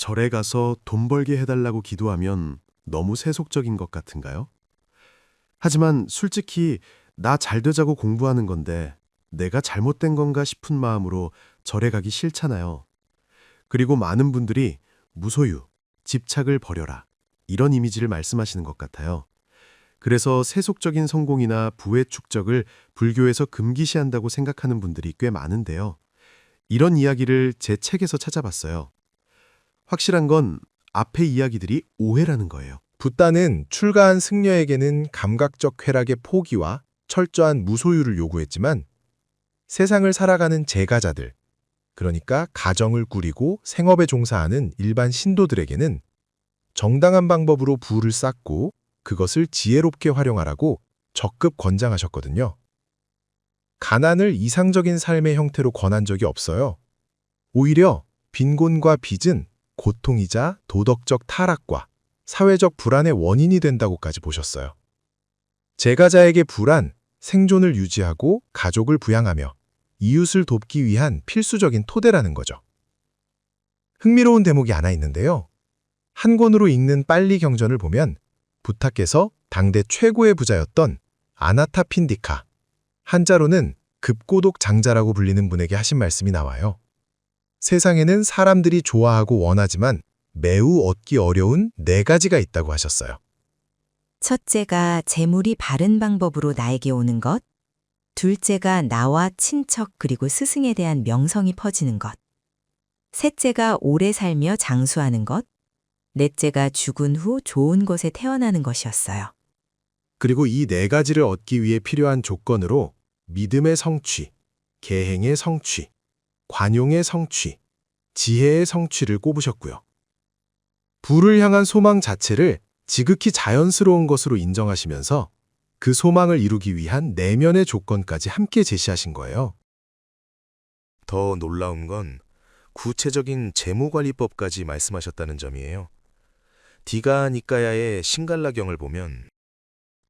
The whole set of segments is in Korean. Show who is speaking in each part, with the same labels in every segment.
Speaker 1: 절에 가서 돈 벌게 해달라고 기도하면 너무 세속적인 것 같은가요? 하지만 솔직히 나 잘 되자고 공부하는 건데 내가 잘못된 건가 싶은 마음으로 절에 가기 싫잖아요. 그리고 많은 분들이 무소유, 집착을 버려라 이런 이미지를 말씀하시는 것 같아요. 그래서 세속적인 성공이나 부의 축적을 불교에서 금기시한다고 생각하는 분들이 꽤 많은데요. 이런 이야기를 제 책에서 찾아봤어요. 확실한 건 앞의 이야기들이 오해라는 거예요.
Speaker 2: 붓다는 출가한 승려에게는 감각적 쾌락의 포기와 철저한 무소유를 요구했지만 세상을 살아가는 제가자들, 그러니까 가정을 꾸리고 생업에 종사하는 일반 신도들에게는 정당한 방법으로 부를 쌓고 그것을 지혜롭게 활용하라고 적극 권장하셨거든요. 가난을 이상적인 삶의 형태로 권한 적이 없어요. 오히려 빈곤과 빚은 고통이자 도덕적 타락과 사회적 불안의 원인이 된다고까지 보셨어요. 제가자에게 불안, 생존을 유지하고 가족을 부양하며 이웃을 돕기 위한 필수적인 토대라는 거죠. 흥미로운 대목이 하나 있는데요. 한 권으로 읽는 빨리 경전을 보면 부타께서 당대 최고의 부자였던 아나타핀디카, 한자로는 급고독 장자라고 불리는 분에게 하신 말씀이 나와요. 세상에는 사람들이 좋아하고 원하지만 매우 얻기 어려운 4가지가 있다고 하셨어요.
Speaker 3: 첫째가 재물이 바른 방법으로 나에게 오는 것, 둘째가 나와 친척 그리고 스승에 대한 명성이 퍼지는 것, 셋째가 오래 살며 장수하는 것, 넷째가 죽은 후 좋은 곳에 태어나는 것이었어요.
Speaker 2: 그리고 이 4가지를 얻기 위해 필요한 조건으로 믿음의 성취, 계행의 성취, 관용의 성취, 지혜의 성취를 꼽으셨고요. 부를 향한 소망 자체를 지극히 자연스러운 것으로 인정하시면서 그 소망을 이루기 위한 내면의 조건까지 함께 제시하신 거예요.
Speaker 4: 더 놀라운 건 구체적인 재무관리법까지 말씀하셨다는 점이에요. 디가 니까야의 신갈라경을 보면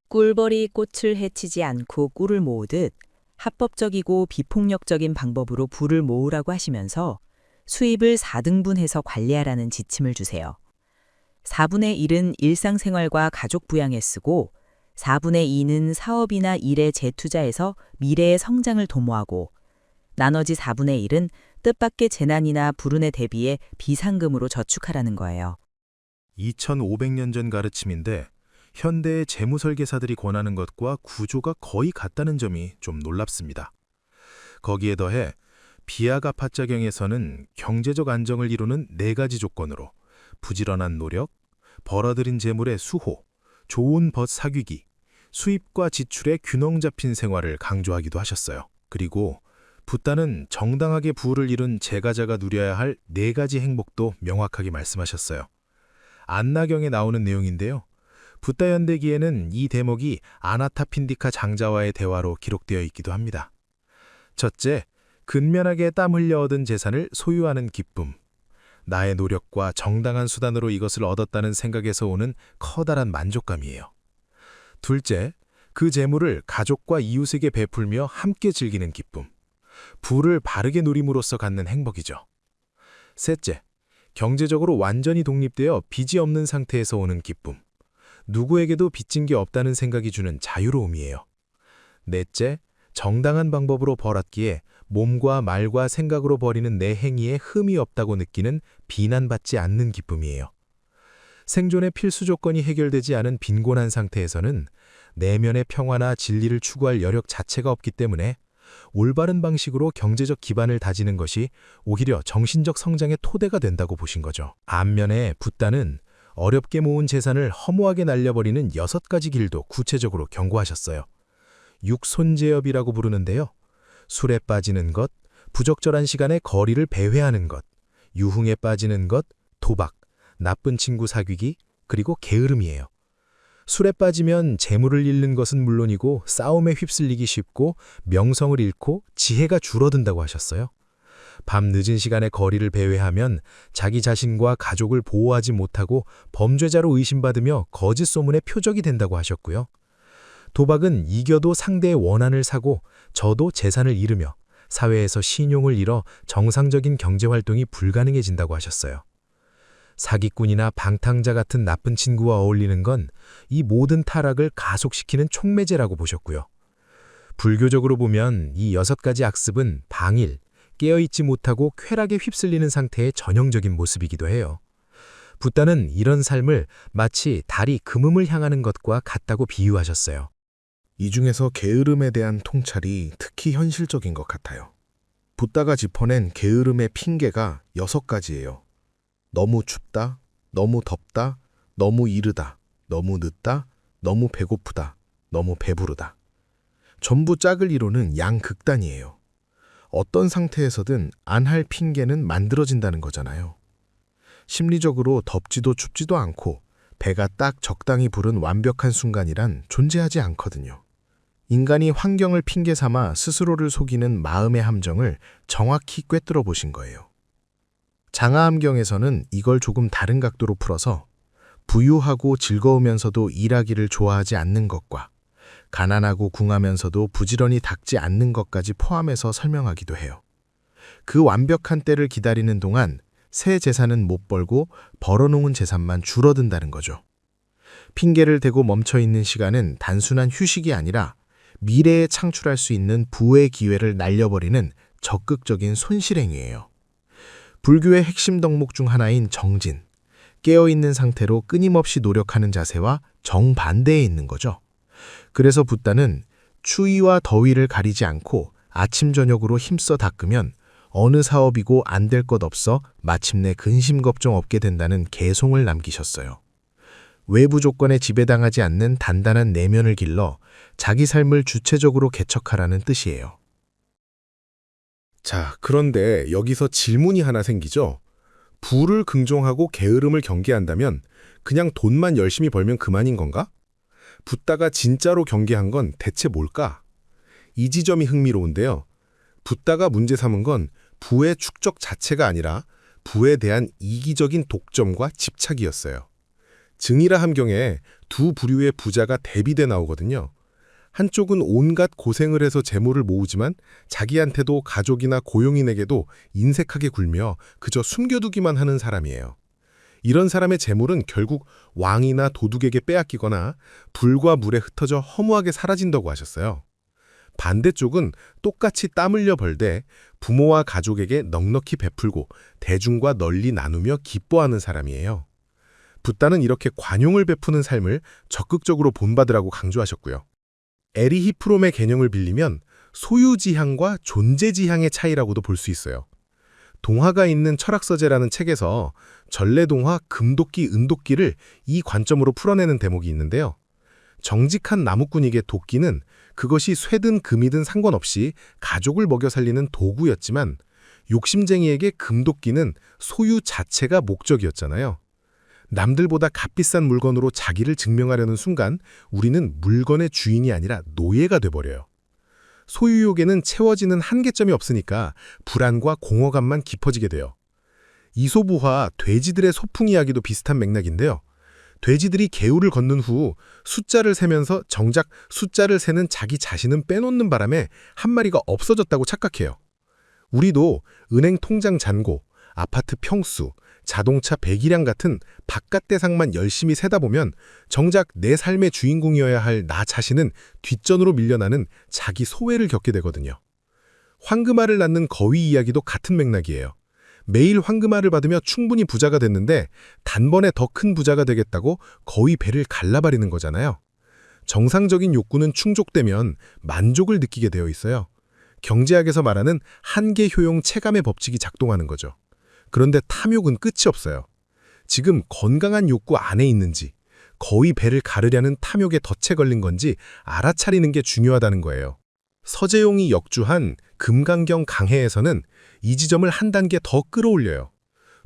Speaker 5: 꿀벌이 꽃을 해치지 않고 꿀을 모으듯 합법적이고 비폭력적인 방법으로 부를 모으라고 하시면서 수입을 4등분해서 관리하라는 지침을 주세요. 4분의 1은 일상생활과 가족 부양에 쓰고 4분의 2는 사업이나 일에 재투자해서 미래의 성장을 도모하고 나머지 4분의 1은 뜻밖의 재난이나 불운에 대비해 비상금으로 저축하라는 거예요.
Speaker 4: 2500년 전 가르침인데 현대의 재무설계사들이 권하는 것과 구조가 거의 같다는 점이 좀 놀랍습니다. 거기에 더해 비아가파자경에서는 경제적 안정을 이루는 4가지 조건으로 부지런한 노력, 벌어들인 재물의 수호, 좋은 벗 사귀기, 수입과 지출의 균형 잡힌 생활을 강조하기도 하셨어요. 그리고 붓다는 정당하게 부를 이룬 제가자가 누려야 할 4가지 행복도 명확하게 말씀하셨어요. 안나경에 나오는 내용인데요. 붓다 현대기에는 이 대목이 아나타핀디카 장자와의 대화로 기록되어 있기도 합니다. 첫째, 근면하게 땀 흘려 얻은 재산을 소유하는 기쁨. 나의 노력과 정당한 수단으로 이것을 얻었다는 생각에서 오는 커다란 만족감이에요. 둘째, 그 재물을 가족과 이웃에게 베풀며 함께 즐기는 기쁨. 부를 바르게 누림으로써 갖는 행복이죠. 셋째, 경제적으로 완전히 독립되어 빚이 없는 상태에서 오는 기쁨. 누구에게도 빚진 게 없다는 생각이 주는 자유로움이에요. 넷째, 정당한 방법으로 벌었기에 몸과 말과 생각으로 벌이는 내 행위에 흠이 없다고 느끼는 비난받지 않는 기쁨이에요. 생존의 필수 조건이 해결되지 않은 빈곤한 상태에서는 내면의 평화나 진리를 추구할 여력 자체가 없기 때문에 올바른 방식으로 경제적 기반을 다지는 것이 오히려 정신적 성장의 토대가 된다고 보신 거죠. 반면에 붓다는 어렵게 모은 재산을 허무하게 날려버리는 6가지 길도 구체적으로 경고하셨어요. 육손제업이라고 부르는데요. 술에 빠지는 것, 부적절한 시간에 거리를 배회하는 것, 유흥에 빠지는 것, 도박, 나쁜 친구 사귀기, 그리고 게으름이에요. 술에 빠지면 재물을 잃는 것은 물론이고 싸움에 휩쓸리기 쉽고 명성을 잃고 지혜가 줄어든다고 하셨어요. 밤 늦은 시간에 거리를 배회하면 자기 자신과 가족을 보호하지 못하고 범죄자로 의심받으며 거짓 소문의 표적이 된다고 하셨고요. 도박은 이겨도 상대의 원한을 사고 저도 재산을 잃으며 사회에서 신용을 잃어 정상적인 경제활동이 불가능해진다고 하셨어요. 사기꾼이나 방탕자 같은 나쁜 친구와 어울리는 건 이 모든 타락을 가속시키는 촉매제라고 보셨고요. 불교적으로 보면 이 6가지 악습은 방일, 깨어있지 못하고 쾌락에 휩쓸리는 상태의 전형적인 모습이기도 해요. 붓다는 이런 삶을 마치 달이 금음을 향하는 것과 같다고 비유하셨어요.
Speaker 2: 이 중에서 게으름에 대한 통찰이 특히 현실적인 것 같아요. 붓다가 짚어낸 게으름의 핑계가 6가지예요. 너무 춥다, 너무 덥다, 너무 이르다, 너무 늦다, 너무 배고프다, 너무 배부르다. 전부 짝을 이루는 양극단이에요. 어떤 상태에서든 안 할 핑계는 만들어진다는 거잖아요. 심리적으로 덥지도 춥지도 않고 배가 딱 적당히 부른 완벽한 순간이란 존재하지 않거든요. 인간이 환경을 핑계 삼아 스스로를 속이는 마음의 함정을 정확히 꿰뚫어 보신 거예요. 장하함경에서는 이걸 조금 다른 각도로 풀어서 부유하고 즐거우면서도 일하기를 좋아하지 않는 것과 가난하고 궁하면서도 부지런히 닦지 않는 것까지 포함해서 설명하기도 해요. 그 완벽한 때를 기다리는 동안 새 재산은 못 벌고 벌어놓은 재산만 줄어든다는 거죠. 핑계를 대고 멈춰있는 시간은 단순한 휴식이 아니라 미래에 창출할 수 있는 부의 기회를 날려버리는 적극적인 손실행위예요. 불교의 핵심 덕목 중 하나인 정진, 깨어있는 상태로 끊임없이 노력하는 자세와 정반대에 있는 거죠. 그래서 붓다는 추위와 더위를 가리지 않고 아침 저녁으로 힘써 닦으면 어느 사업이고 안 될 것 없어 마침내 근심 걱정 없게 된다는 개송을 남기셨어요. 외부 조건에 지배당하지 않는 단단한 내면을 길러 자기 삶을 주체적으로 개척하라는 뜻이에요.
Speaker 6: 자, 그런데 여기서 질문이 하나 생기죠? 부를 긍정하고 게으름을 경계한다면 그냥 돈만 열심히 벌면 그만인 건가? 붓다가 진짜로 경계한 건 대체 뭘까? 이 지점이 흥미로운데요. 붓다가 문제 삼은 건 부의 축적 자체가 아니라 부에 대한 이기적인 독점과 집착이었어요. 증이라 함경에 두 부류의 부자가 대비돼 나오거든요. 한쪽은 온갖 고생을 해서 재물을 모으지만 자기한테도 가족이나 고용인에게도 인색하게 굴며 그저 숨겨두기만 하는 사람이에요. 이런 사람의 재물은 결국 왕이나 도둑에게 빼앗기거나 불과 물에 흩어져 허무하게 사라진다고 하셨어요. 반대쪽은 똑같이 땀 흘려 벌되 부모와 가족에게 넉넉히 베풀고 대중과 널리 나누며 기뻐하는 사람이에요. 붓다는 이렇게 관용을 베푸는 삶을 적극적으로 본받으라고 강조하셨고요. 에리히 프롬의 개념을 빌리면 소유지향과 존재지향의 차이라고도 볼 수 있어요. 동화가 있는 철학서재라는 책에서 전래동화 금도끼 은도끼를 이 관점으로 풀어내는 대목이 있는데요. 정직한 나무꾼에게 도끼는 그것이 쇠든 금이든 상관없이 가족을 먹여 살리는 도구였지만 욕심쟁이에게 금도끼는 소유 자체가 목적이었잖아요. 남들보다 값비싼 물건으로 자기를 증명하려는 순간 우리는 물건의 주인이 아니라 노예가 돼버려요. 소유욕에는 채워지는 한계점이 없으니까 불안과 공허감만 깊어지게 돼요. 이소부화 돼지들의 소풍 이야기도 비슷한 맥락인데요. 돼지들이 개울을 걷는 후 숫자를 세면서 정작 숫자를 세는 자기 자신은 빼놓는 바람에 한 마리가 없어졌다고 착각해요. 우리도 은행 통장 잔고, 아파트 평수, 자동차 배기량 같은 바깥 대상만 열심히 세다 보면 정작 내 삶의 주인공이어야 할 나 자신은 뒷전으로 밀려나는 자기 소외를 겪게 되거든요. 황금알을 낳는 거위 이야기도 같은 맥락이에요. 매일 황금알을 받으며 충분히 부자가 됐는데 단번에 더 큰 부자가 되겠다고 거위 배를 갈라버리는 거잖아요. 정상적인 욕구는 충족되면 만족을 느끼게 되어 있어요. 경제학에서 말하는 한계 효용 체감의 법칙이 작동하는 거죠. 그런데 탐욕은 끝이 없어요. 지금 건강한 욕구 안에 있는지, 거위 배를 가르려는 탐욕에 덫에 걸린 건지 알아차리는 게 중요하다는 거예요. 서재용이 역주한 금강경 강해에서는 이 지점을 한 단계 더 끌어올려요.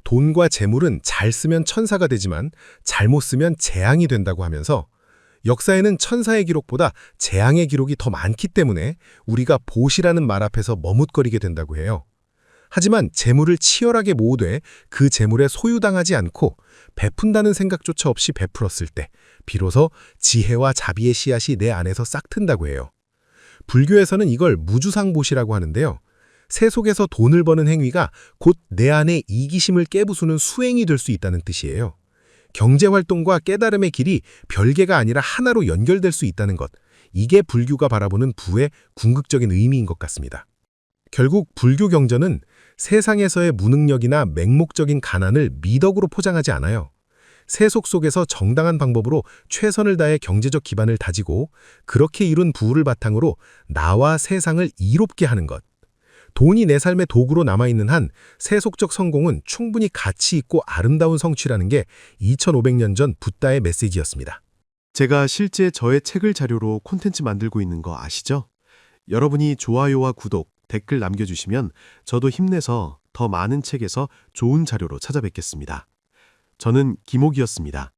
Speaker 6: 돈과 재물은 잘 쓰면 천사가 되지만 잘못 쓰면 재앙이 된다고 하면서 역사에는 천사의 기록보다 재앙의 기록이 더 많기 때문에 우리가 보시라는 말 앞에서 머뭇거리게 된다고 해요. 하지만 재물을 치열하게 모으되 그 재물에 소유당하지 않고 베푼다는 생각조차 없이 베풀었을 때 비로소 지혜와 자비의 씨앗이 내 안에서 싹튼다고 해요. 불교에서는 이걸 무주상보시라고 하는데요. 세속에서 돈을 버는 행위가 곧 내 안의 이기심을 깨부수는 수행이 될 수 있다는 뜻이에요. 경제활동과 깨달음의 길이 별개가 아니라 하나로 연결될 수 있다는 것. 이게 불교가 바라보는 부의 궁극적인 의미인 것 같습니다. 결국 불교 경전은 세상에서의 무능력이나 맹목적인 가난을 미덕으로 포장하지 않아요. 세속 속에서 정당한 방법으로 최선을 다해 경제적 기반을 다지고 그렇게 이룬 부를 바탕으로 나와 세상을 이롭게 하는 것. 돈이 내 삶의 도구로 남아있는 한 세속적 성공은 충분히 가치 있고 아름다운 성취라는 게 2500년 전 붓다의 메시지였습니다.
Speaker 1: 제가 실제 저의 책을 자료로 콘텐츠 만들고 있는 거 아시죠? 여러분이 좋아요와 구독, 댓글 남겨주시면 저도 힘내서 더 많은 책에서 좋은 자료로 찾아뵙겠습니다. 저는 김옥이었습니다.